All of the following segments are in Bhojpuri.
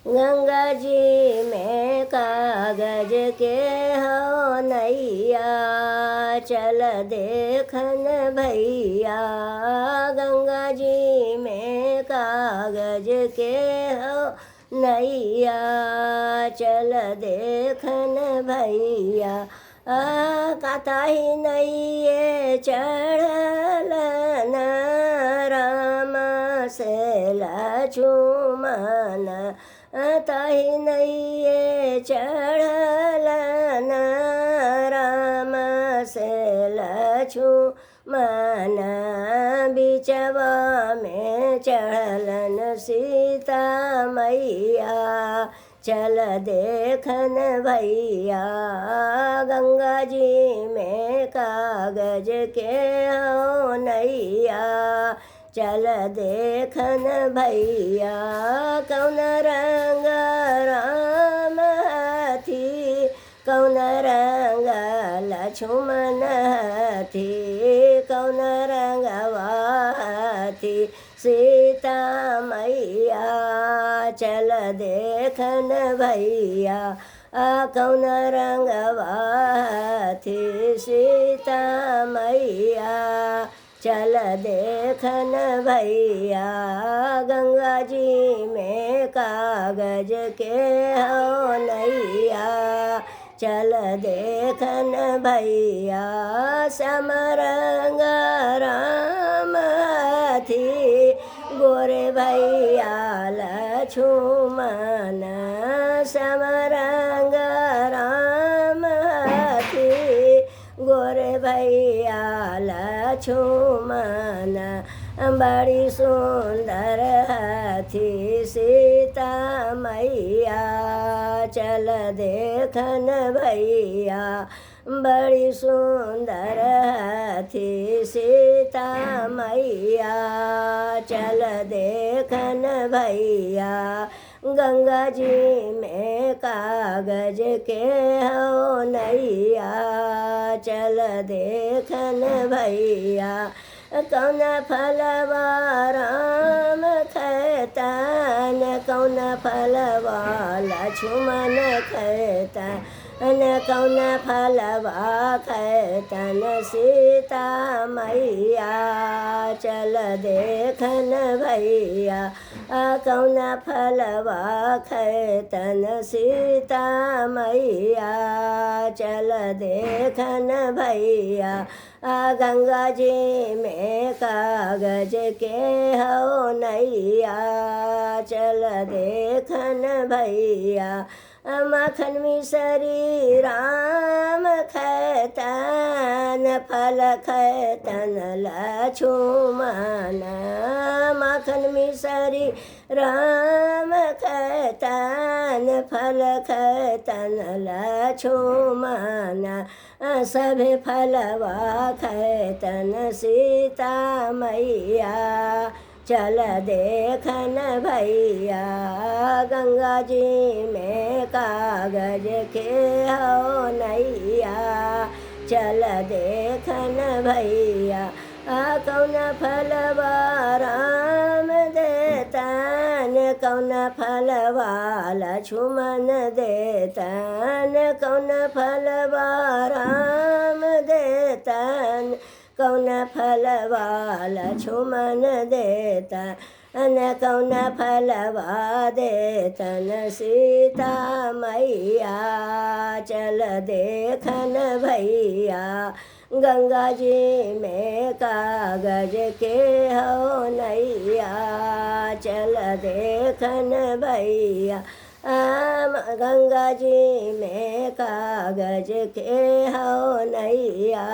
गंगा जी में कागज के हो नैया, चल देखन भैया। गंगा जी में कागज के हो नैया, चल देखन भैया। कतही नैये चढ़ल न राम से लक्ष्मण, तही नैये चढ़ल न राम से लक्ष्मण। बिचवा में चढ़लन सीता मैया, चल देखन भैया। गंगा जी में कागज के हो नैया, चल देखन भैया। कौन रंग राम हथी, कौन रंग लक्ष्मण हथी, कौन रंगवा हथी सीता मैया, चल देखन भैया। कौन रंगवा हथी सीता मैया, चल देखन भैया। गंगा जी में कागज के हो नैया, चल देखन भैया। श्याम रंग राम हथी, गोरे भैया लक्ष्मण। श्याम रंग राम हथी, गोरे भैया लक्ष्मण। बड़ी सुंदर हथी सीता मैया, चल देखन भैया। बड़ी सुंदर हथी सीता मैया, चल देखन भैया। गंगा जी में कागज के हो नैया, चल देखन भैया। कौन फलवा राम खैतन, कौन फलवा लक्ष्मण खैतन, कौन फलवा खैतन सीता मैया, चल देखन भैया। कौन फलवा खैतन सीता मैया, चल देखन भैया। गंगा जी में कागज के हो नैया, चल देखन भैया। मखन मिसरी राम खैतन, फल खैतन लक्ष्मण। मखन मिसरी राम खैतन, फल खैतन लक्ष्मण। सभे फलवा खैतन सीता मैया, चल देखन भैया। गंगा जी में कागज के हो नैया, चल देखन भैया। कौन फलवा राम देतन, कौन फलवा लक्ष्मण देतन, कौन फलवा राम देतन, कौन फलवा लक्ष्मण देतन, कौन फलवा देतन सीता मैया, चल देखन भैया। गंगा जी में कागज के हो नैया, चल देखन भैया। गंगा जी में कागज के हो नैया,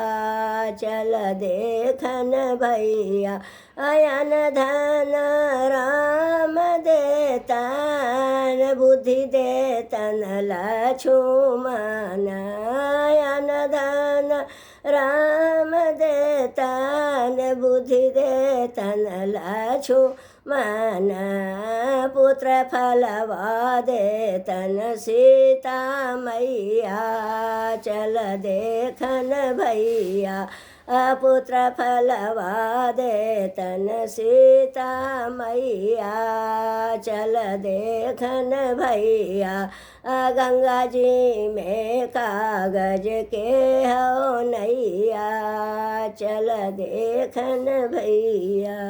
चल देखन भैया। अयन धन राम देतन, बुद्धि देतन लक्ष्मण। अयन धन राम देतन, बुद्धि देतन लक्ष्मण। पुत्र फलवा देतन सीता मैया, चल देखन भैया। पुत्र फलवा दे तन सीता मैया, चल देखन भैया गंगा जी में कागज के हो नैया, चल देखन भैया।